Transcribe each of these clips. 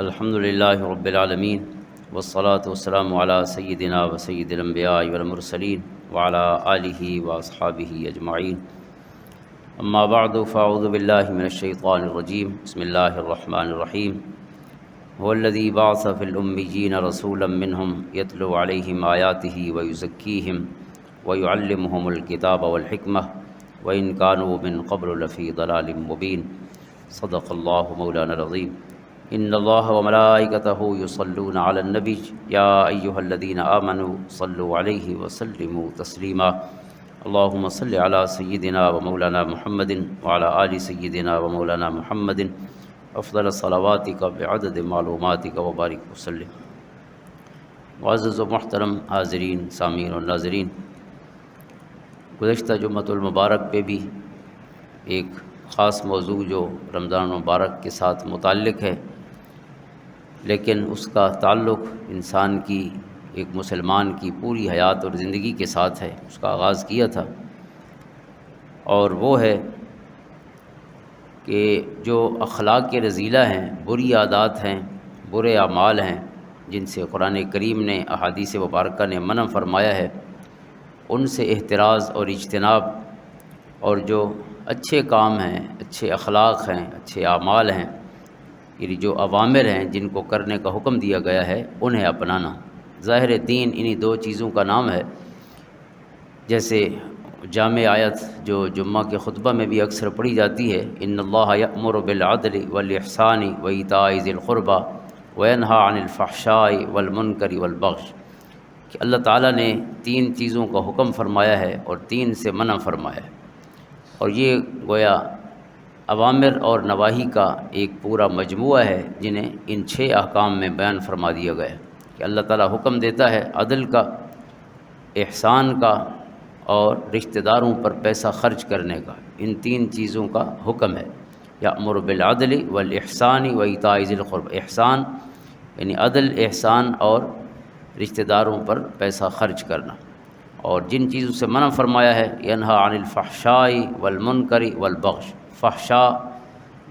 الحمد للہ رب العالمین والصلاة والسلام علی سیدنا و سید الانبیاء والمرسلین وعلی آلہ واصحابہ اجمعین اما بعد فاعوذ باللہ من الشیطان الرجیم بسم اللہ الرحمن الرحیم هو الذی بعث فی الامیین رسولا منہم یتلو علیہم آیاتہ ویزکیہم ویعلمہم الکتاب والحکمہ وإن كانوا من قبل لفی ضلال مبین صدق اللہ مولانا العظیم ان اللہ وملائکتہ یصلون علی النبی یا ایہا الذین آمنوا صلوا علیہ وسلموا تسلیما اللہم صل علی سیدنا و مولانا محمد وعلی آل سیدنا و مولانا محمد افضل صلواتک بعدد معلوماتک وبارک وسلم۔ معزز و محترم حاضرین، سامعین و ناظرین، گزشتہ جمعۃ المبارک پہ بھی ایک خاص موضوع جو رمضان المبارک کے ساتھ متعلق ہے، لیکن اس کا تعلق انسان کی، ایک مسلمان کی پوری حیات اور زندگی کے ساتھ ہے، اس کا آغاز کیا تھا، اور وہ ہے کہ جو اخلاق کے رذیلہ ہیں، بری عادات ہیں، برے اعمال ہیں، جن سے قرآن کریم نے، احادیث مبارکہ نے منع فرمایا ہے، ان سے احتراز اور اجتناب، اور جو اچھے کام ہیں، اچھے اخلاق ہیں، اچھے اعمال ہیں، یعنی جو اوامر ہیں جن کو کرنے کا حکم دیا گیا ہے، انہیں اپنانا۔ ظاہر دین انہی دو چیزوں کا نام ہے، جیسے جامع آیت جو جمعہ کے خطبہ میں بھی اکثر پڑھی جاتی ہے، ان اللہ یأمر بالعدل والاحسان وایتاء ذی القربى وینہی عن الفحشاء والمنکر والبغی، کہ اللہ تعالیٰ نے 3 چیزوں کا حکم فرمایا ہے اور 3 سے منع فرمایا ہے، اور یہ گویا اوامر اور نواہی کا ایک پورا مجموعہ ہے، جنہیں ان 6 احکام میں بیان فرما دیا گیا ہے کہ اللہ تعالیٰ حکم دیتا ہے عدل کا، احسان کا، اور رشتہ داروں پر پیسہ خرچ کرنے کا۔ ان 3 چیزوں کا حکم ہے، یأمر بالعدل والاحسان وایتاء ذی القربى، احسان یعنی عدل، احسان اور رشتہ داروں پر پیسہ خرچ کرنا، اور جن چیزوں سے منع فرمایا ہے، ینہی عن الفحشاء والمنکر والبغی، فحشاء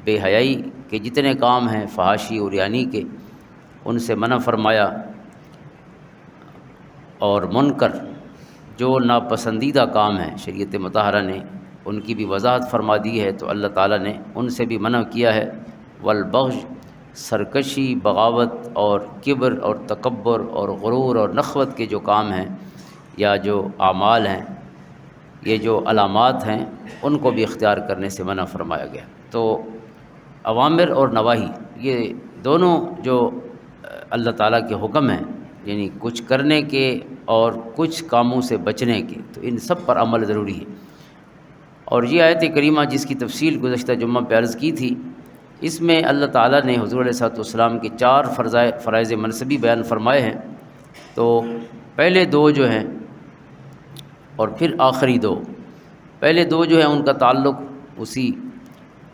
بے حیائی کے جتنے کام ہیں، فحاشی اور یعنی کے، ان سے منع فرمایا، اور منکر جو ناپسندیدہ کام ہیں، شریعت مطہرہ نے ان کی بھی وضاحت فرما دی ہے، تو اللہ تعالیٰ نے ان سے بھی منع کیا ہے۔ والبغی، سرکشی، بغاوت اور کبر اور تکبر اور غرور اور نخوت کے جو کام ہیں یا جو اعمال ہیں، یہ جو علامات ہیں، ان کو بھی اختیار کرنے سے منع فرمایا گیا۔ تو اوامر اور نواہی، یہ دونوں جو اللہ تعالیٰ کے حکم ہیں، یعنی کچھ کرنے کے اور کچھ کاموں سے بچنے کے، تو ان سب پر عمل ضروری ہے۔ اور یہ آیت کریمہ جس کی تفصیل گزشتہ جمعہ پہ عرض کی تھی، اس میں اللہ تعالیٰ نے حضور علیہ الصلوۃ والسلام کے 4 فرائض منصبی بیان فرمائے ہیں۔ تو پہلے 2 جو ہیں اور پھر آخری 2، پہلے 2 جو ہیں ان کا تعلق اسی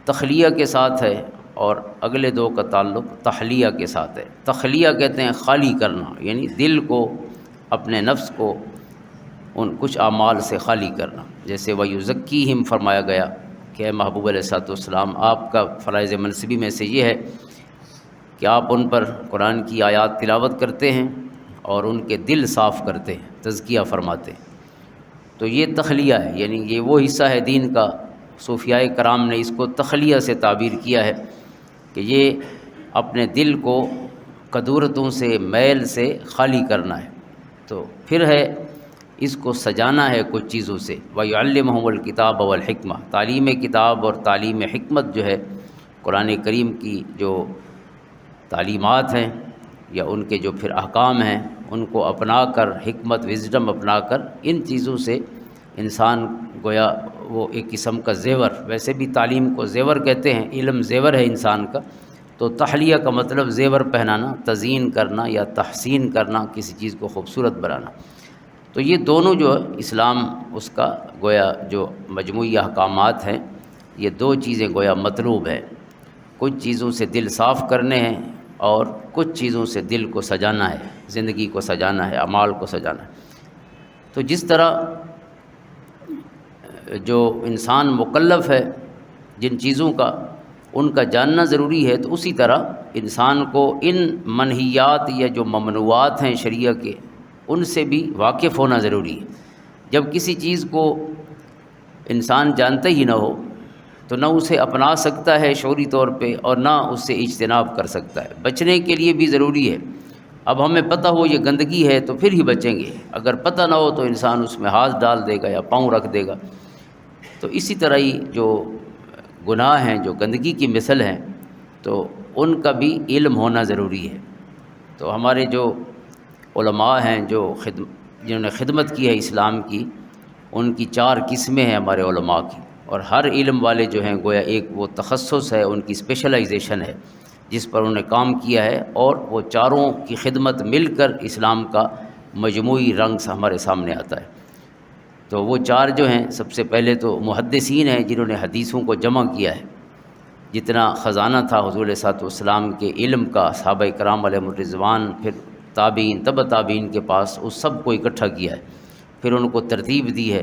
تخلیہ کے ساتھ ہے، اور اگلے 2 کا تعلق تحلیہ کے ساتھ ہے۔ تخلیہ کہتے ہیں خالی کرنا، یعنی دل کو، اپنے نفس کو ان کچھ اعمال سے خالی کرنا، جیسے وَيُزَكِّيهِمْ فرمایا گیا کہ اے محبوب علیہ الصلوۃ والسلام، آپ کا فرائض منصبی میں سے یہ ہے کہ آپ ان پر قرآن کی آیات تلاوت کرتے ہیں اور ان کے دل صاف کرتے ہیں، تزکیہ فرماتے ہیں۔ تو یہ تخلیہ ہے، یعنی یہ وہ حصہ ہے دین کا، صوفیاء کرام نے اس کو تخلیہ سے تعبیر کیا ہے کہ یہ اپنے دل کو قدورتوں سے، میل سے خالی کرنا ہے۔ تو پھر ہے اس کو سجانا ہے کچھ چیزوں سے، وَيُعَلِّمُهُمُ الْكِتَابَ وَالْحِكْمَةَ، تعلیم کتاب اور تعلیم حکمت جو ہے، قرآن کریم کی جو تعلیمات ہیں یا ان کے جو پھر احکام ہیں، ان کو اپنا کر، حکمت، وزڈم اپنا کر، ان چیزوں سے انسان گویا وہ ایک قسم کا زیور، ویسے بھی تعلیم کو زیور کہتے ہیں، علم زیور ہے انسان کا، تو تحلیہ کا مطلب زیور پہنانا، تزئین کرنا یا تحسین کرنا، کسی چیز کو خوبصورت بنانا۔ تو یہ دونوں جو اسلام اس کا گویا جو مجموعی احکامات ہیں، یہ 2 چیزیں گویا مطلوب ہیں، کچھ چیزوں سے دل صاف کرنے ہیں اور کچھ چیزوں سے دل کو سجانا ہے، زندگی کو سجانا ہے، اعمال کو سجانا ہے۔ تو جس طرح جو انسان مکلف ہے جن چیزوں کا، ان کا جاننا ضروری ہے، تو اسی طرح انسان کو ان منہیات یا جو ممنوعات ہیں شریعہ کے، ان سے بھی واقف ہونا ضروری ہے۔ جب کسی چیز کو انسان جانتا ہی نہ ہو تو نہ اسے اپنا سکتا ہے شعوری طور پہ اور نہ اس سے اجتناب کر سکتا ہے۔ بچنے کے لیے بھی ضروری ہے۔ اب ہمیں پتہ ہو یہ گندگی ہے تو پھر ہی بچیں گے، اگر پتہ نہ ہو تو انسان اس میں ہاتھ ڈال دے گا یا پاؤں رکھ دے گا۔ تو اسی طرح ہی جو گناہ ہیں، جو گندگی کی مثل ہیں، تو ان کا بھی علم ہونا ضروری ہے۔ تو ہمارے جو علماء ہیں جنہوں نے خدمت کی ہے اسلام کی، ان کی 4 قسمیں ہیں ہمارے علماء کی، اور ہر علم والے جو ہیں گویا ایک وہ تخصص ہے، ان کی اسپیشلائزیشن ہے جس پر انہوں نے کام کیا ہے، اور وہ چاروں کی خدمت مل کر اسلام کا مجموعی رنگ ہمارے سامنے آتا ہے۔ تو وہ 4 جو ہیں، سب سے پہلے تو محدثین ہیں جنہوں نے حدیثوں کو جمع کیا ہے۔ جتنا خزانہ تھا حضور علیہ الصلوۃ والسلام کے علم کا صحابہ کرام علیہم الرضوان، پھر تابعین، تبع تابعین کے پاس، اس سب کو اکٹھا کیا ہے، پھر ان کو ترتیب دی ہے۔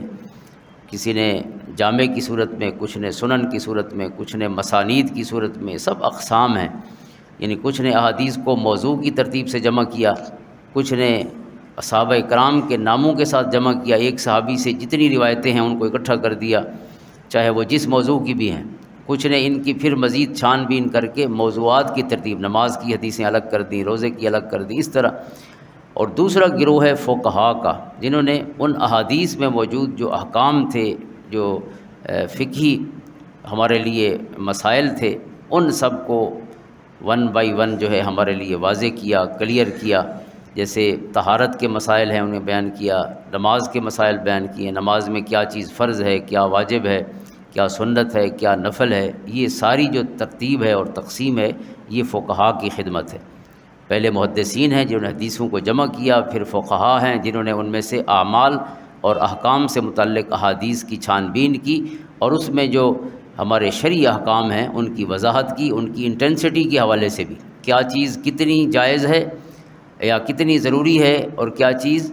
کسی نے جامع کی صورت میں، کچھ نے سنن کی صورت میں، کچھ نے مسانید کی صورت میں، سب اقسام ہیں۔ یعنی کچھ نے احادیث کو موضوع کی ترتیب سے جمع کیا، کچھ نے صحابہ کرام کے ناموں کے ساتھ جمع کیا، ایک صحابی سے جتنی روایتیں ہیں ان کو اکٹھا کر دیا، چاہے وہ جس موضوع کی بھی ہیں۔ کچھ نے ان کی پھر مزید چھان بین کر کے موضوعات کی ترتیب، نماز کی حدیثیں الگ کر دیں، روزے کی الگ کر دیں، اس طرح۔ اور دوسرا گروہ ہے فقہا کا، جنہوں نے ان احادیث میں موجود جو احکام تھے، جو فقہی ہمارے لیے مسائل تھے، ان سب کو 1 بائی 1 جو ہے ہمارے لیے واضح کیا، کلیئر کیا۔ جیسے طہارت کے مسائل ہیں انہیں بیان کیا، نماز کے مسائل بیان کیے، نماز میں کیا چیز فرض ہے، کیا واجب ہے، کیا سنت ہے، کیا نفل ہے، یہ ساری جو ترتیب ہے اور تقسیم ہے، یہ فقہا کی خدمت ہے۔ پہلے محدثین ہیں جنہوں نے حدیثوں کو جمع کیا، پھر فقہا ہیں جنہوں نے ان میں سے اعمال اور احکام سے متعلق احادیث کی چھان بین کی، اور اس میں جو ہمارے شرعی احکام ہیں ان کی وضاحت کی، ان کی انٹینسٹی کے حوالے سے بھی، کیا چیز کتنی جائز ہے یا کتنی ضروری ہے، اور کیا چیز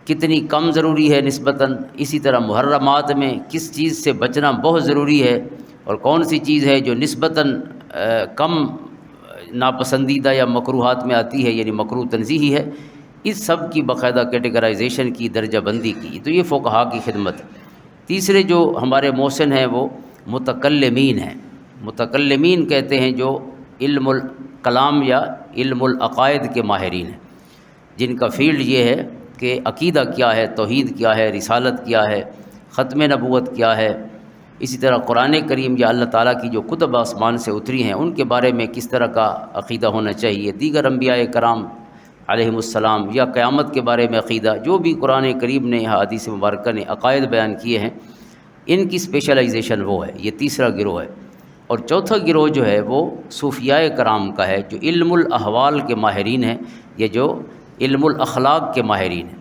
کتنی کم ضروری ہے نسبتاً۔ اسی طرح محرمات میں کس چیز سے بچنا بہت ضروری ہے، اور کون سی چیز ہے جو نسبتاً کم ناپسندیدہ یا مکروہات میں آتی ہے، یعنی مکروہ تنزیہی ہے۔ اس سب کی باقاعدہ کیٹیگرائزیشن کی، درجہ بندی کی، تو یہ فقہا کی خدمت ہے۔ تیسرے جو ہمارے محسن ہیں وہ متکلمین ہیں۔ متکلمین کہتے ہیں جو علم الکلام یا علم العقائد کے ماہرین ہیں، جن کا فیلڈ یہ ہے کہ عقیدہ کیا ہے، توحید کیا ہے، رسالت کیا ہے، ختم نبوت کیا ہے، اسی طرح قرآن کریم یا اللہ تعالیٰ کی جو کتب آسمان سے اتری ہیں ان کے بارے میں کس طرح کا عقیدہ ہونا چاہیے، دیگر انبیاء کرام علیہم السلام، یا قیامت کے بارے میں عقیدہ، جو بھی قرآن کریم نے، حدیث مبارکہ نے عقائد بیان کیے ہیں، ان کی اسپیشلائزیشن وہ ہے۔ یہ تیسرا گروہ ہے۔ اور چوتھا گروہ جو ہے وہ صوفیاء کرام کا ہے، جو علم الاحوال کے ماہرین ہیں، یا جو علم الاخلاق کے ماہرین ہیں۔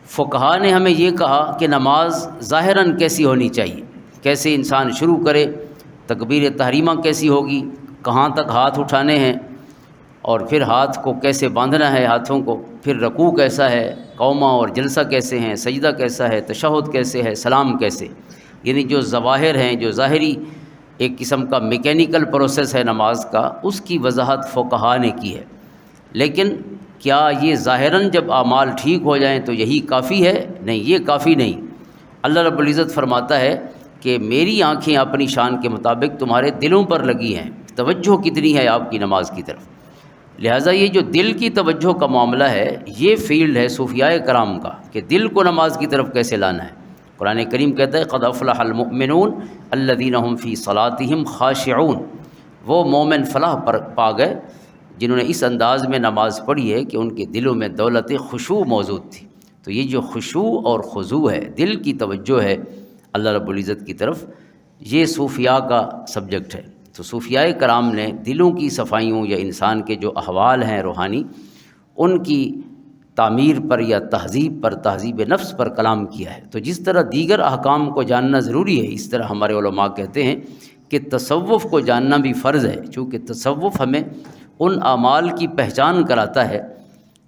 فقہا نے ہمیں یہ کہا کہ نماز ظاہراً کیسی ہونی چاہیے، کیسے انسان شروع کرے، تکبیر تحریمہ کیسی ہوگی، کہاں تک ہاتھ اٹھانے ہیں، اور پھر ہاتھ کو کیسے باندھنا ہے ہاتھوں کو، پھر رکوع کیسا ہے، قومہ اور جلسہ کیسے ہیں، سجدہ کیسا ہے، تشہد کیسے ہے، سلام کیسے، یعنی جو ظواہر ہیں، جو ظاہری ایک قسم کا میکینیکل پروسیس ہے نماز کا، اس کی وضاحت فقہا نے کی ہے۔ لیکن کیا یہ ظاہراً جب اعمال ٹھیک ہو جائیں تو یہی کافی ہے؟ نہیں، یہ کافی نہیں۔ اللہ رب العزت فرماتا ہے کہ میری آنکھیں اپنی شان کے مطابق تمہارے دلوں پر لگی ہیں، توجہ کتنی ہے آپ کی نماز کی طرف۔ لہٰذا یہ جو دل کی توجہ کا معاملہ ہے، یہ فیلڈ ہے صوفیاء کرام کا، کہ دل کو نماز کی طرف کیسے لانا ہے۔ قرآن کریم کہتا ہے قد افلح المؤمنون الذین هم فی صلاتهم خاشعون، وہ مومن فلاح پر پا گئے جنہوں نے اس انداز میں نماز پڑھی ہے کہ ان کے دلوں میں دولت خشوع موجود تھی۔ تو یہ جو خشوع اور خضوع ہے، دل کی توجہ ہے اللہ رب العزت کی طرف، یہ صوفیاء کا سبجیکٹ ہے۔ تو صوفیاء کرام نے دلوں کی صفائیوں یا انسان کے جو احوال ہیں روحانی، ان کی تعمیر پر یا تہذیب پر، تہذیب نفس پر کلام کیا ہے۔ تو جس طرح دیگر احکام کو جاننا ضروری ہے، اس طرح ہمارے علماء کہتے ہیں کہ تصوف کو جاننا بھی فرض ہے، چونکہ تصوف ہمیں ان اعمال کی پہچان کراتا ہے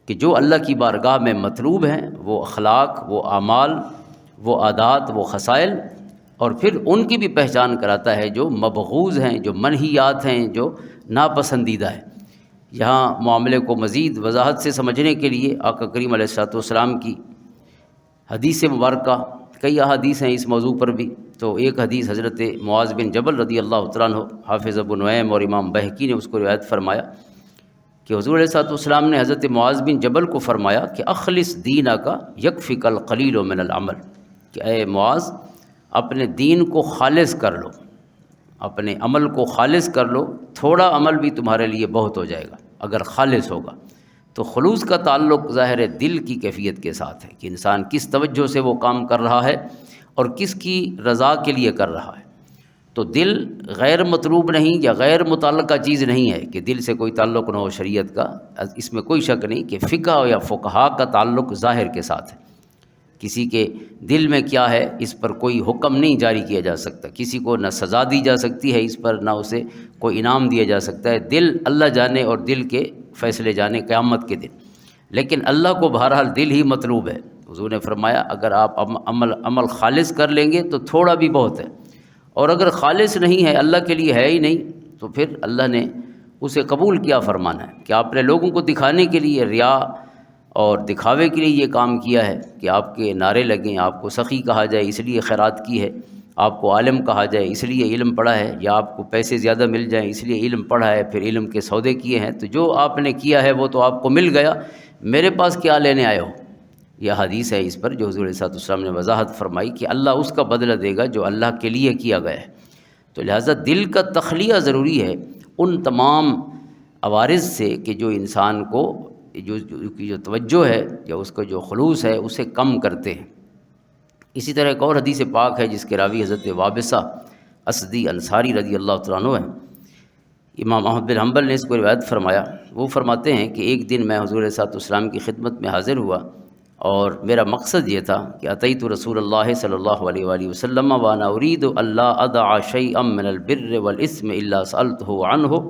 کہ جو اللہ کی بارگاہ میں مطلوب ہیں، وہ اخلاق، وہ اعمال، وہ عادات، وہ خصائل، اور پھر ان کی بھی پہچان کراتا ہے جو مبغوض ہیں، جو منہیات ہیں، جو ناپسندیدہ ہیں۔ یہاں معاملے کو مزید وضاحت سے سمجھنے کے لیے آقا کریم علیہ الصلوۃ والسلام کی حدیث مبارکہ، کئی احادیث ہیں اس موضوع پر بھی، تو ایک حدیث حضرت معاذ بن جبل رضی اللہ تعالیٰ عنہ، حافظ ابو نعیم اور امام بہقی نے اس کو روایت فرمایا کہ حضور علیہ الصلوۃ والسلام نے حضرت معاذ بن جبل کو فرمایا کہ اخلص دینک یکفک القلیل من العمل، کہ اے معاذ اپنے دین کو خالص کر لو، اپنے عمل کو خالص کر لو، تھوڑا عمل بھی تمہارے لیے بہت ہو جائے گا اگر خالص ہوگا۔ تو خلوص کا تعلق ظاہر ہے دل کی کیفیت کے ساتھ ہے کہ انسان کس توجہ سے وہ کام کر رہا ہے اور کس کی رضا کے لیے کر رہا ہے۔ تو دل غیر مطلوب نہیں یا غیر متعلقہ چیز نہیں ہے کہ دل سے کوئی تعلق نہ ہو شریعت کا، اس میں کوئی شک نہیں کہ فقہ یا فقہا کا تعلق ظاہر کے ساتھ ہے۔ کسی کے دل میں کیا ہے اس پر کوئی حکم نہیں جاری کیا جا سکتا، کسی کو نہ سزا دی جا سکتی ہے اس پر، نہ اسے کوئی انعام دیا جا سکتا ہے۔ دل اللہ جانے اور دل کے فیصلے جانے قیامت کے دن، لیکن اللہ کو بہرحال دل ہی مطلوب ہے۔ حضور نے فرمایا اگر آپ عمل خالص کر لیں گے تو تھوڑا بھی بہت ہے، اور اگر خالص نہیں ہے، اللہ کے لیے ہے ہی نہیں، تو پھر اللہ نے اسے قبول کیا فرمانا ہے کہ آپ نے لوگوں کو دکھانے کے لیے، ریا اور دکھاوے کے لیے یہ کام کیا ہے کہ آپ کے نعرے لگیں، آپ کو سخی کہا جائے اس لیے خیرات کی ہے، آپ کو عالم کہا جائے اس لیے علم پڑھا ہے، یا آپ کو پیسے زیادہ مل جائیں اس لیے علم پڑھا ہے، پھر علم کے سودے کیے ہیں۔ تو جو آپ نے کیا ہے وہ تو آپ کو مل گیا، میرے پاس کیا لینے آئے ہو؟ یہ حدیث ہے اس پر جو حضور علیہ السلام نے وضاحت فرمائی کہ اللہ اس کا بدلہ دے گا جو اللہ کے لیے کیا گیا ہے۔ تو لہٰذا دل کا تخلیہ ضروری ہے ان تمام عوارض سے کہ جو انسان کو جو توجہ ہے یا اس کا جو خلوص ہے اسے کم کرتے ہیں۔ اسی طرح ایک اور حدیث پاک ہے جس کے راوی حضرت وابصہ اسدی انصاری رضی اللہ تعالیٰ عنہ ہیں۔ امام احمد بن حنبل نے اس کو روایت فرمایا، وہ فرماتے ہیں کہ ایک دن میں حضور صلی اللہ علیہ وسلم کی خدمت میں حاضر ہوا، اور میرا مقصد یہ تھا کہ اتیت رسول اللہ صلی اللہ علیہ وآلہ وسلم وانا اريد الا ادع شيئا من البر والاثم الا سألته عنه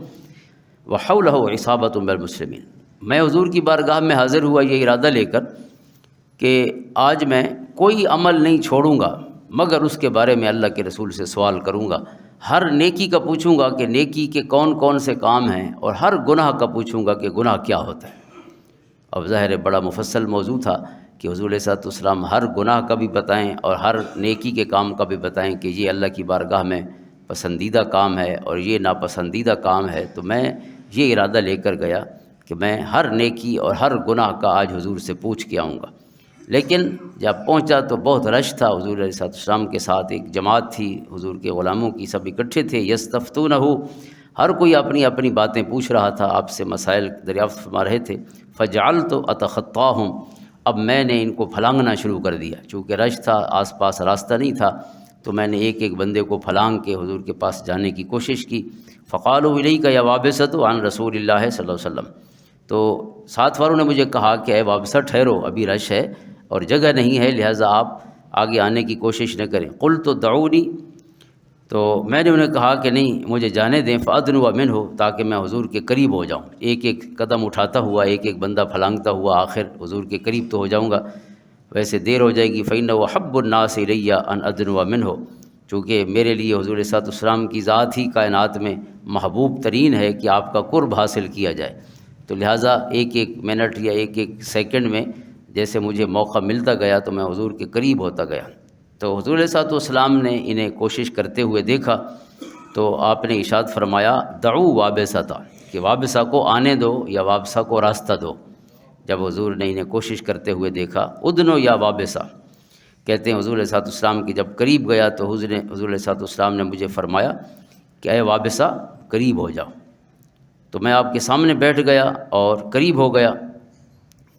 وحوله عصابۃ من المسلمین۔ میں حضور کی بارگاہ میں حاضر ہوا یہ ارادہ لے کر کہ آج میں کوئی عمل نہیں چھوڑوں گا مگر اس کے بارے میں اللہ کے رسول سے سوال کروں گا، ہر نیکی کا پوچھوں گا کہ نیکی کے کون کون سے کام ہیں، اور ہر گناہ کا پوچھوں گا کہ گناہ کیا ہوتا ہے۔ اب ظاہر بڑا مفصل موضوع تھا کہ حضور علیہ الصلوۃ والسلام ہر گناہ کا بھی بتائیں اور ہر نیکی کے کام کا بھی بتائیں کہ یہ اللہ کی بارگاہ میں پسندیدہ کام ہے اور یہ ناپسندیدہ کام ہے۔ تو میں یہ ارادہ لے کر گیا کہ میں ہر نیکی اور ہر گناہ کا آج حضور سے پوچھ کے آؤں گا۔ لیکن جب پہنچا تو بہت رش تھا، حضور علیہ السلام کے ساتھ ایک جماعت تھی حضور کے غلاموں کی، سب اکٹھے تھے، یستفتونہ، ہر کوئی اپنی اپنی باتیں پوچھ رہا تھا، آپ سے مسائل دریافت فرما رہے تھے۔ فجعلت اتخطاہم، اب میں نے ان کو پھلانگنا شروع کر دیا، چونکہ رش تھا، آس پاس راستہ نہیں تھا، تو میں نے ایک ایک بندے کو پھلانگ کے حضور کے پاس جانے کی کوشش کی۔ فقالوا الیک یا وابصۃ عن رسول اللہ صلی اللہ علیہ وسلم، تو ساتھ والوں نے مجھے کہا کہ اے وابصہ ٹھہرو، ابھی رش ہے اور جگہ نہیں ہے، لہٰذا آپ آگے آنے کی کوشش نہ کریں۔ قلت دعونی، تو میں نے انہیں کہا کہ نہیں مجھے جانے دیں، فأدنو منہ، تاکہ میں حضور کے قریب ہو جاؤں، ایک ایک قدم اٹھاتا ہوا، ایک ایک بندہ پھلانگتا ہوا، آخر حضور کے قریب تو ہو جاؤں گا، ویسے دیر ہو جائے گی۔ فإنہ حب الناس الی ان ادنو منہ، چونکہ میرے لیے حضور صلی اللہ علیہ وسلم کی ذات ہی کائنات میں محبوب ترین ہے کہ آپ کا قرب حاصل کیا جائے، تو لہٰذا ایک ایک منٹ یا ایک ایک سیکنڈ میں جیسے مجھے موقع ملتا گیا تو میں حضور کے قریب ہوتا گیا۔ تو حضور صلی اللہ علیہ وسلم نے انہیں کوشش کرتے ہوئے دیکھا تو آپ نے ارشاد فرمایا دعو وابصۃ، کہ وابصہ کو آنے دو یا وابصہ کو راستہ دو۔ جب حضور نے انہیں کوشش کرتے ہوئے دیکھا، ادنو یا وابصہ، کہتے ہیں حضور علیہ السلام کے جب قریب گیا تو حضور علیہ السلام نے مجھے فرمایا کہ اے وابصہ قریب ہو جاؤ، تو میں آپ کے سامنے بیٹھ گیا اور قریب ہو گیا۔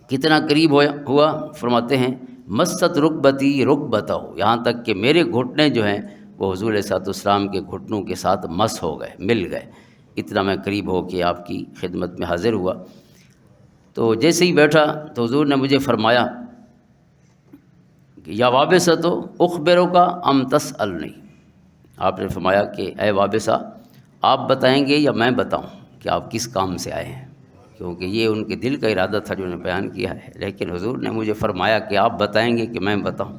کتنا قریب ہوا؟ فرماتے ہیں مست رکبتی رکبتہ، یہاں تک کہ میرے گھٹنے جو ہیں وہ حضور علیہ السلام کے گھٹنوں کے ساتھ مس ہو گئے، مل گئے، اتنا میں قریب ہو کے آپ کی خدمت میں حاضر ہوا۔ تو جیسے ہی بیٹھا تو حضور نے مجھے فرمایا کہ یا وابصۃ اخبرک ام تسألنی، آپ نے فرمایا کہ اے وابصہ آپ بتائیں گے یا میں بتاؤں کہ آپ کس کام سے آئے ہیں، کیونکہ یہ ان کے دل کا ارادہ تھا جو انہوں نے بیان کیا ہے، لیکن حضور نے مجھے فرمایا کہ آپ بتائیں گے کہ میں بتاؤں۔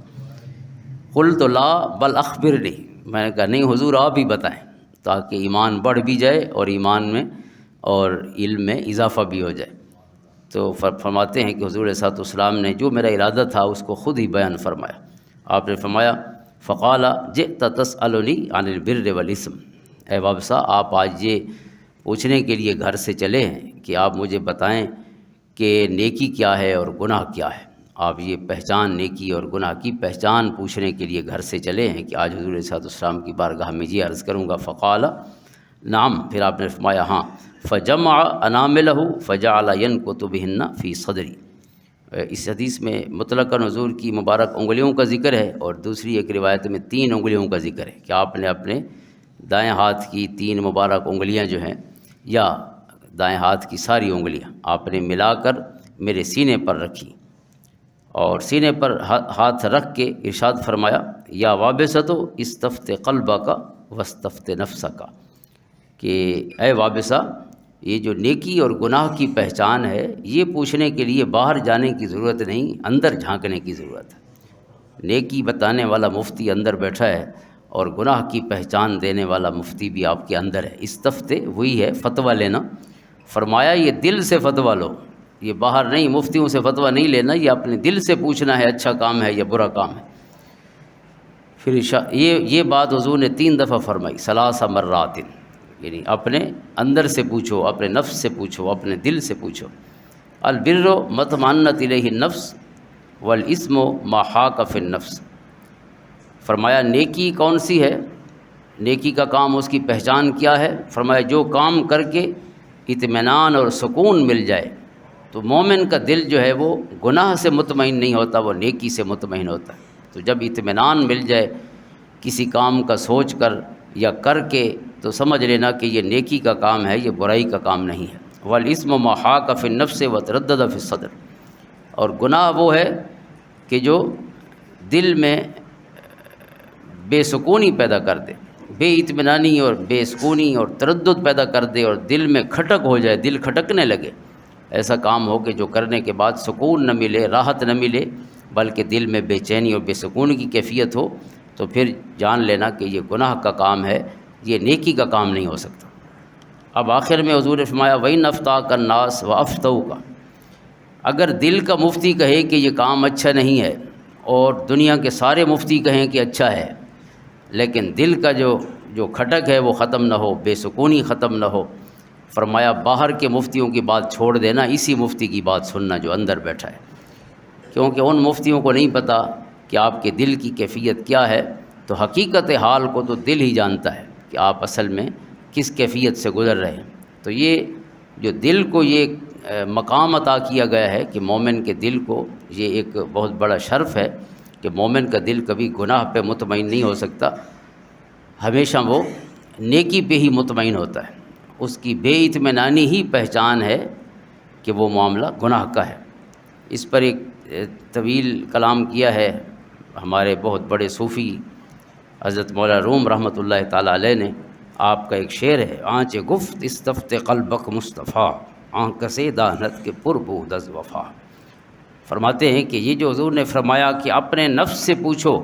قلت لا بل اخبرنی، میں نے کہا نہیں حضور آپ ہی بتائیں، تاکہ ایمان بڑھ بھی جائے اور ایمان میں اور علم میں اضافہ بھی ہو جائے۔ تو فرماتے ہیں کہ حضور علیہ الصلوۃ والسلام نے جو میرا ارادہ تھا اس کو خود ہی بیان فرمایا۔ آپ نے فرمایا فقال جئت تسألنی عن البر والاسم، اے وابسہ آپ آج یہ پوچھنے کے لیے گھر سے چلے ہیں کہ آپ مجھے بتائیں کہ نیکی کیا ہے اور گناہ کیا ہے۔ آپ یہ پہچان نیکی اور گناہ کی پہچان پوچھنے کے لیے گھر سے چلے ہیں کہ آج حضور علیہ الصلوۃ والسلام کی بارگاہ میں یہ عرض کروں گا۔ فقال نعم، پھر آپ نے فرمایا ہاں۔ فجمع اناملہ فجعل ينکت بہن فی صدری، اس حدیث میں مطلقاً حضور کی مبارک انگلیوں کا ذکر ہے، اور دوسری ایک روایت میں 3 انگلیوں کا ذکر ہے کہ آپ نے اپنے دائیں ہاتھ کی 3 مبارک انگلیاں جو ہیں، یا دائیں ہاتھ کی ساری انگلیاں آپ نے ملا کر میرے سینے پر رکھی، اور سینے پر ہاتھ رکھ کے ارشاد فرمایا یا وابسۃ استفت قلبک واستفت نفسک، کہ اے وابسہ یہ جو نیکی اور گناہ کی پہچان ہے یہ پوچھنے کے لیے باہر جانے کی ضرورت نہیں، اندر جھانکنے کی ضرورت ہے۔ نیکی بتانے والا مفتی اندر بیٹھا ہے اور گناہ کی پہچان دینے والا مفتی بھی آپ کے اندر ہے۔ استفتے وہی ہے فتویٰ لینا، فرمایا یہ دل سے فتویٰ لو، یہ باہر نہیں، مفتیوں سے فتویٰ نہیں لینا، یہ اپنے دل سے پوچھنا ہے اچھا کام ہے یا برا کام ہے۔ پھر یہ بات حضور نے 3 دفعہ فرمائی، 3 مرات، یعنی اپنے اندر سے پوچھو، اپنے نفس سے پوچھو، اپنے دل سے پوچھو۔ البر ما اطمأنت الیہ النفس والاسم ما حاک فی النفس، فرمایا نیکی کون سی ہے، نیکی کا کام اس کی پہچان کیا ہے؟ فرمایا جو کام کر کے اطمینان اور سکون مل جائے۔ تو مومن کا دل جو ہے وہ گناہ سے مطمئن نہیں ہوتا، وہ نیکی سے مطمئن ہوتا ہے۔ تو جب اطمینان مل جائے کسی کام کا سوچ کر یا کر کے، تو سمجھ لینا کہ یہ نیکی کا کام ہے، یہ برائی کا کام نہیں ہے۔ والاسم ما حاک فی النفس وتردد فی الصدر، اور گناہ وہ ہے کہ جو دل میں بے سکونی پیدا کر دے، بے اطمینانی اور بے سکونی اور تردد پیدا کر دے، اور دل میں کھٹک ہو جائے، دل کھٹکنے لگے۔ ایسا کام ہو کہ جو کرنے کے بعد سکون نہ ملے، راحت نہ ملے، بلکہ دل میں بے چینی اور بے سکون کی کیفیت ہو، تو پھر جان لینا کہ یہ گناہ کا کام ہے، یہ نیکی کا کام نہیں ہو سکتا۔ اب آخر میں حضور نے فرمایا وَإِنْ أَفْتَاكَ النَّاسُ وَأَفْتَوْكَ، اگر دل کا مفتی کہے کہ یہ کام اچھا نہیں ہے، اور دنیا کے سارے مفتی کہیں کہ اچھا ہے، لیکن دل کا جو کھٹک ہے وہ ختم نہ ہو، بے سکونی ختم نہ ہو، فرمایا باہر کے مفتیوں کی بات چھوڑ دینا، اسی مفتی کی بات سننا جو اندر بیٹھا ہے، کیونکہ ان مفتیوں کو نہیں پتہ کہ آپ کے دل کی کیفیت کیا ہے، تو حقیقت حال کو تو دل ہی جانتا ہے کہ آپ اصل میں کس کیفیت سے گزر رہے ہیں۔ تو یہ جو دل کو یہ مقام عطا کیا گیا ہے کہ مومن کے دل کو، یہ ایک بہت بڑا شرف ہے کہ مومن کا دل کبھی گناہ پہ مطمئن نہیں ہو سکتا، ہمیشہ وہ نیکی پہ ہی مطمئن ہوتا ہے۔ اس کی بے اطمینانی ہی پہچان ہے کہ وہ معاملہ گناہ کا ہے۔ اس پر ایک طویل کلام کیا ہے ہمارے بہت بڑے صوفی حضرت مولا روم رحمۃ اللہ تعالیٰ علیہ نے۔ آپ کا ایک شعر ہے، آنچ گفت استفت قلبک مصطفیٰ، آنکھ سے دانت کے پربود از وفا، فرماتے ہیں کہ یہ جو حضور نے فرمایا کہ اپنے نفس سے پوچھو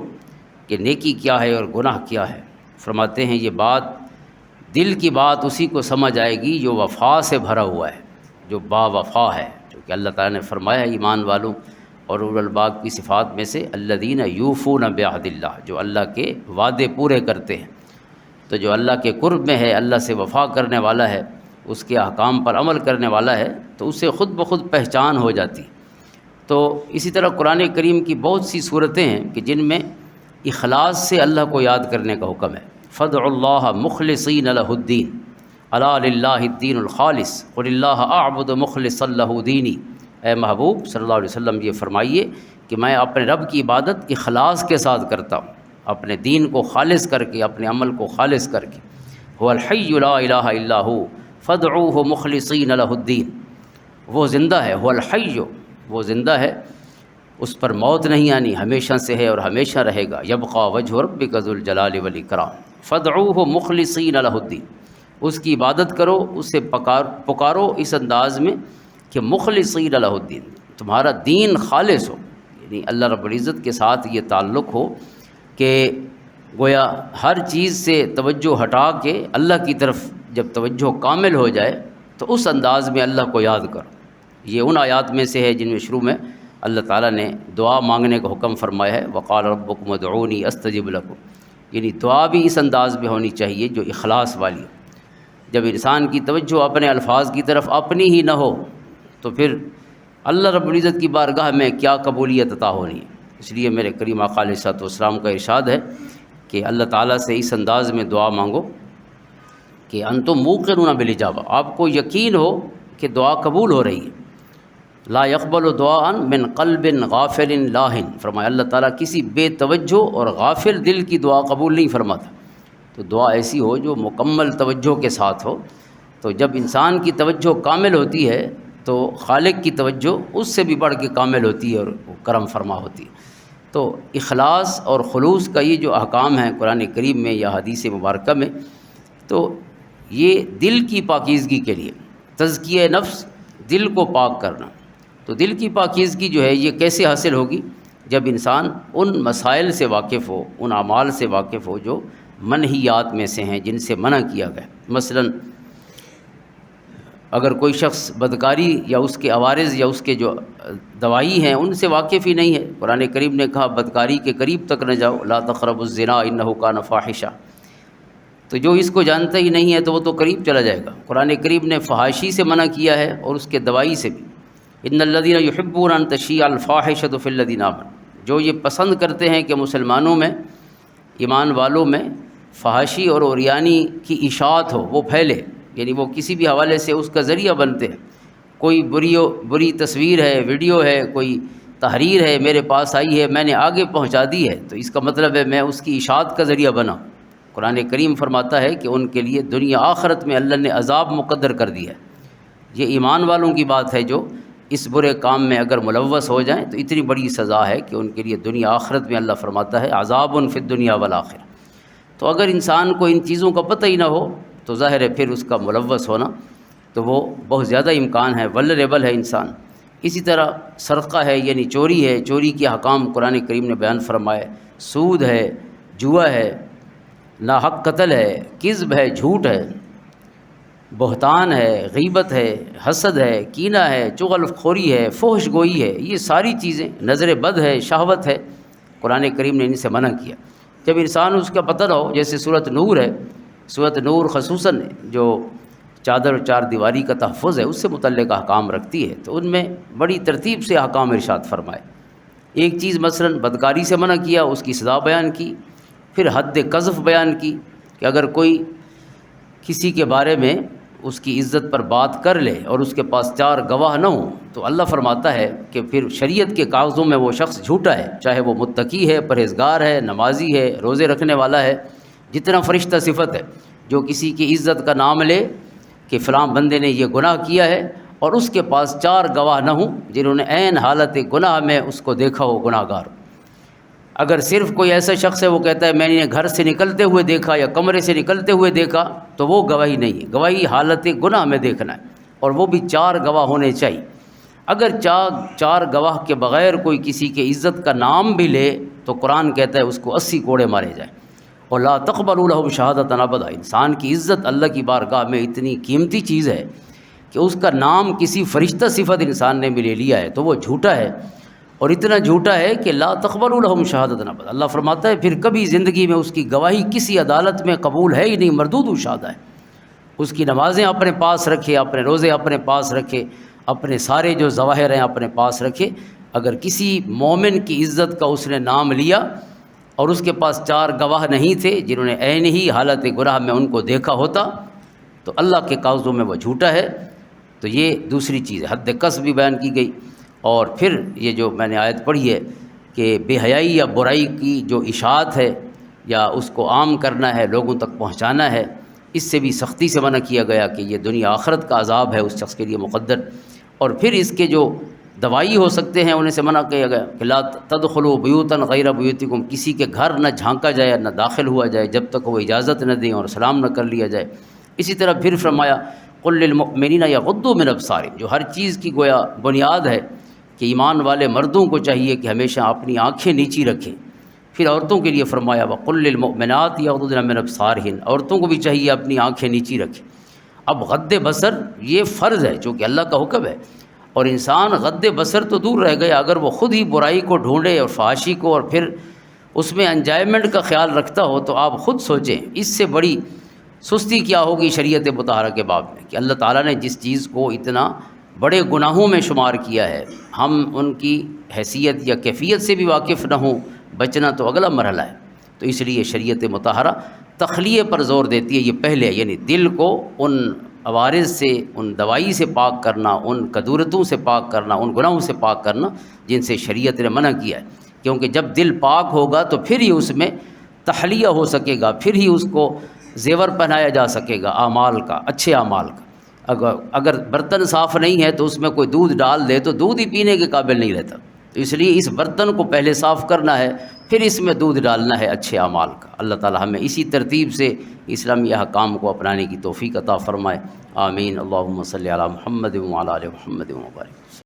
کہ نیکی کیا ہے اور گناہ کیا ہے، فرماتے ہیں یہ بات، دل کی بات اسی کو سمجھ آئے گی جو وفا سے بھرا ہوا ہے، جو با وفا ہے، جو کہ اللہ تعالیٰ نے فرمایا ایمان والوں اور اولو الالباب کی صفات میں سے الذین یوفون بعہد اللہ، جو اللہ کے وعدے پورے کرتے ہیں۔ تو جو اللہ کے قرب میں ہے، اللہ سے وفا کرنے والا ہے، اس کے احکام پر عمل کرنے والا ہے، تو اسے خود بخود پہچان ہو جاتی۔ تو اسی طرح قرآن کریم کی بہت سی صورتیں ہیں کہ جن میں اخلاص سے اللہ کو یاد کرنے کا حکم ہے۔ فادعوا اللہ مخلصین لہ الدین، الا للہ الدین الخالص قل اللہ اعبد مخلصا لہ دینی، اے محبوب صلی اللہ علیہ وسلم یہ فرمائیے کہ میں اپنے رب کی عبادت اخلاص کے ساتھ کرتا ہوں، اپنے دین کو خالص کر کے، اپنے عمل کو خالص کر کے۔ هو الحی لا الہ الا هو فادعوہ مخلصین لہ الدین، وہ زندہ ہے، هو الحی، وہ زندہ ہے، اس پر موت نہیں آنی، ہمیشہ سے ہے اور ہمیشہ رہے گا۔ یبقى وجہ ربک ذو الجلال والاکرام، فادعوہ مخلصین لہ الدین، اس کی عبادت کرو، اسے پکارو اس انداز میں کہ مخلصین لہ الدین، تمہارا دین خالص ہو، یعنی اللہ رب العزت کے ساتھ یہ تعلق ہو کہ گویا ہر چیز سے توجہ ہٹا کے اللہ کی طرف جب توجہ کامل ہو جائے تو اس انداز میں اللہ کو یاد کرو۔ یہ ان آیات میں سے ہے جن میں شروع میں اللہ تعالیٰ نے دعا مانگنے کا حکم فرمایا ہے، وقال ربکم ادعونی استجب لکم، یعنی دعا بھی اس انداز میں ہونی چاہیے جو اخلاص والی ہو۔ جب انسان کی توجہ اپنے الفاظ کی طرف اپنی ہی نہ ہو تو پھر اللہ رب العزت کی بارگاہ میں کیا قبولیت عطا ہونی ہے۔ اس لیے میرے کریم آقا علیہ الصلوۃ والسلام کا ارشاد ہے کہ اللہ تعالیٰ سے اس انداز میں دعا مانگو کہ انتم موقنون بالاجابہ، آپ کو یقین ہو کہ دعا قبول ہو رہی ہے۔ لا يقبل دعاء من قلب غافل لاہن، فرمایا اللہ تعالیٰ کسی بے توجہ اور غافل دل کی دعا قبول نہیں فرماتا۔ تو دعا ایسی ہو جو مکمل توجہ کے ساتھ ہو۔ تو جب انسان کی توجہ کامل ہوتی ہے تو خالق کی توجہ اس سے بھی بڑھ کے کامل ہوتی ہے اور وہ کرم فرما ہوتی ہے۔ تو اخلاص اور خلوص کا یہ جو احکام ہیں قرآن کریم میں یا حدیث مبارکہ میں، تو یہ دل کی پاکیزگی کے لیے، تزکیہ نفس، دل کو پاک کرنا۔ تو دل کی پاکیزگی جو ہے یہ کیسے حاصل ہوگی؟ جب انسان ان مسائل سے واقف ہو، ان اعمال سے واقف ہو جو منہیات میں سے ہیں، جن سے منع کیا گیا۔ مثلاً اگر کوئی شخص بدکاری یا اس کے عوارض یا اس کے جو دوائی ہیں ان سے واقف ہی نہیں ہے، قرآن کریم نے کہا بدکاری کے قریب تک نہ جاؤ، لا تقربوا الزنا انہ کان فاحشہ۔ تو جو اس کو جانتا ہی نہیں ہے تو وہ تو قریب چلا جائے گا۔ قرآن کریم نے فحاشی سے منع کیا ہے اور اس کے دوائی سے بھی۔ ان الذین یحبون ان تشیع الفاحشۃ فی الذین آمنوا، جو یہ پسند کرتے ہیں کہ مسلمانوں میں، ایمان والوں میں فحاشی اور عریانی کی اشاعت ہو، وہ پھیلے، یعنی وہ کسی بھی حوالے سے اس کا ذریعہ بنتے ہیں۔ کوئی بری تصویر ہے، ویڈیو ہے، کوئی تحریر ہے میرے پاس آئی ہے، میں نے آگے پہنچا دی ہے، تو اس کا مطلب ہے میں اس کی اشاعت کا ذریعہ بنا۔ قرآن کریم فرماتا ہے کہ ان کے لیے دنیا آخرت میں اللہ نے عذاب مقدر کر دیا ہے۔ یہ ایمان والوں کی بات ہے جو اس برے کام میں اگر ملوث ہو جائیں تو اتنی بڑی سزا ہے کہ ان کے لیے دنیا آخرت میں اللہ فرماتا ہے عذاب فی الدنیا والآخرہ۔ تو اگر انسان کو ان چیزوں کا پتہ ہی نہ ہو تو ظاہر ہے پھر اس کا ملوث ہونا تو وہ بہت زیادہ امکان ہے، ولنریبل ہے انسان۔ اسی طرح سرقہ ہے، یعنی چوری ہے، چوری کے حکام قرآن کریم نے بیان فرمائے، سود ہے، جوا ہے، ناحق قتل ہے، کذب ہے، جھوٹ ہے، بہتان ہے، غیبت ہے، حسد ہے، کینہ ہے، چغل خوری ہے، فحش گوئی ہے، یہ ساری چیزیں، نظر بد ہے، شہوت ہے، قرآن کریم نے ان سے منع کیا۔ جب انسان اس کا پتہ نہ ہو، جیسے سورۃ نور ہے، سورۃ نور خصوصاً جو چادر و چار دیواری کا تحفظ ہے اس سے متعلق احکام رکھتی ہے، تو ان میں بڑی ترتیب سے احکام ارشاد فرمائے۔ ایک چیز مثلاً بدکاری سے منع کیا، اس کی سزا بیان کی، پھر حد قذف بیان کی کہ اگر کوئی کسی کے بارے میں اس کی عزت پر بات کر لے اور اس کے پاس 4 گواہ نہ ہوں تو اللہ فرماتا ہے کہ پھر شریعت کے کاغذوں میں وہ شخص جھوٹا ہے، چاہے وہ متقی ہے، پرہیزگار ہے، نمازی ہے، روزے رکھنے والا ہے، جتنا فرشتہ صفت ہے، جو کسی کی عزت کا نام لے کہ فلاں بندے نے یہ گناہ کیا ہے اور اس کے پاس 4 گواہ نہ ہوں جنہوں نے عین حالت گناہ میں اس کو دیکھا ہو گناہ گار۔ اگر صرف کوئی ایسا شخص ہے وہ کہتا ہے میں نے گھر سے نکلتے ہوئے دیکھا یا کمرے سے نکلتے ہوئے دیکھا، تو وہ گواہی نہیں ہے، گواہی حالت گناہ میں دیکھنا ہے، اور وہ بھی 4 گواہ ہونے چاہیے۔ اگر 4 گواہ کے بغیر کوئی کسی کے عزت کا نام بھی لے تو قرآن کہتا ہے اس کو 80 کوڑے مارے جائیں۔ اور لا تقبلوا لهم شہادۃ ابدا، انسان کی عزت اللہ کی بارگاہ میں اتنی قیمتی چیز ہے کہ اس کا نام کسی فرشتہ صفت انسان نے بھی لے لیا ہے تو وہ جھوٹا ہے، اور اتنا جھوٹا ہے کہ لا تقبلوا لهم شہادۃ ابدا، اللہ فرماتا ہے پھر کبھی زندگی میں اس کی گواہی کسی عدالت میں قبول ہے ہی نہیں، مردود الشہادہ ہے۔ اس کی نمازیں اپنے پاس رکھے، اپنے روزے اپنے پاس رکھے، اپنے سارے جو ظواہر ہیں اپنے پاس رکھے، اگر کسی مومن کی عزت کا اس نے نام لیا اور اس کے پاس 4 گواہ نہیں تھے جنہوں نے عین ہی حالت گناہ میں ان کو دیکھا ہوتا تو اللہ کے کاغذوں میں وہ جھوٹا ہے۔ تو یہ دوسری چیز ہے، حد قذف بھی بیان کی گئی۔ اور پھر یہ جو میں نے آیت پڑھی ہے کہ بے حیائی یا برائی کی جو اشاعت ہے یا اس کو عام کرنا ہے، لوگوں تک پہنچانا ہے، اس سے بھی سختی سے منع کیا گیا کہ یہ دنیا آخرت کا عذاب ہے اس شخص کے لیے مقدر۔ اور پھر اس کے جو دوائی ہو سکتے ہیں انہیں سے منع کیا گیا کہ لا تدخلوا بیوتا غیر بیوتکم، کسی کے گھر نہ جھانکا جائے، نہ داخل ہوا جائے جب تک وہ اجازت نہ دیں اور سلام نہ کر لیا جائے۔ اسی طرح پھر فرمایا قل للمؤمنین یغضوا من ابصارہم، جو ہر چیز کی گویا بنیاد ہے کہ ایمان والے مردوں کو چاہیے کہ ہمیشہ اپنی آنکھیں نیچی رکھیں، پھر عورتوں کے لیے فرمایا وَقُلْ لِلْمُؤْمِنَاتِ يَغْضُضْنَ مِنْ أَبْصَارِهِنَّ، عورتوں کو بھی چاہیے اپنی آنکھیں نیچی رکھیں۔ اب غض بصر یہ فرض ہے چونکہ اللہ کا حکم ہے، اور انسان غض بصر تو دور رہ گیا، اگر وہ خود ہی برائی کو ڈھونڈے اور فحاشی کو، اور پھر اس میں انجوائمنٹ کا خیال رکھتا ہو، تو آپ خود سوچیں اس سے بڑی سستی کیا ہوگی شریعت مطہرہ کے باب میں، کہ اللہ تعالیٰ نے جس چیز کو اتنا بڑے گناہوں میں شمار کیا ہے، ہم ان کی حیثیت یا کیفیت سے بھی واقف نہ ہوں، بچنا تو اگلا مرحلہ ہے۔ تو اس لیے شریعت مطہرہ تخلیہ پر زور دیتی ہے، یہ پہلے، یعنی دل کو ان عوارض سے، ان دوائی سے پاک کرنا، ان کدورتوں سے پاک کرنا، ان گناہوں سے پاک کرنا جن سے شریعت نے منع کیا ہے، کیونکہ جب دل پاک ہوگا تو پھر ہی اس میں تخلیہ ہو سکے گا، پھر ہی اس کو زیور پہنایا جا سکے گا اعمال کا، اچھے اعمال کا۔ اگر برتن صاف نہیں ہے تو اس میں کوئی دودھ ڈال دے تو دودھ ہی پینے کے قابل نہیں رہتا، تو اس لیے اس برتن کو پہلے صاف کرنا ہے، پھر اس میں دودھ ڈالنا ہے اچھے اعمال کا۔ اللہ تعالی ہمیں اسی ترتیب سے اسلامی احکام کو اپنانے کی توفیق عطا فرمائے، آمین۔ اللہم صلی علی محمد وعلی آل محمد وبارک۔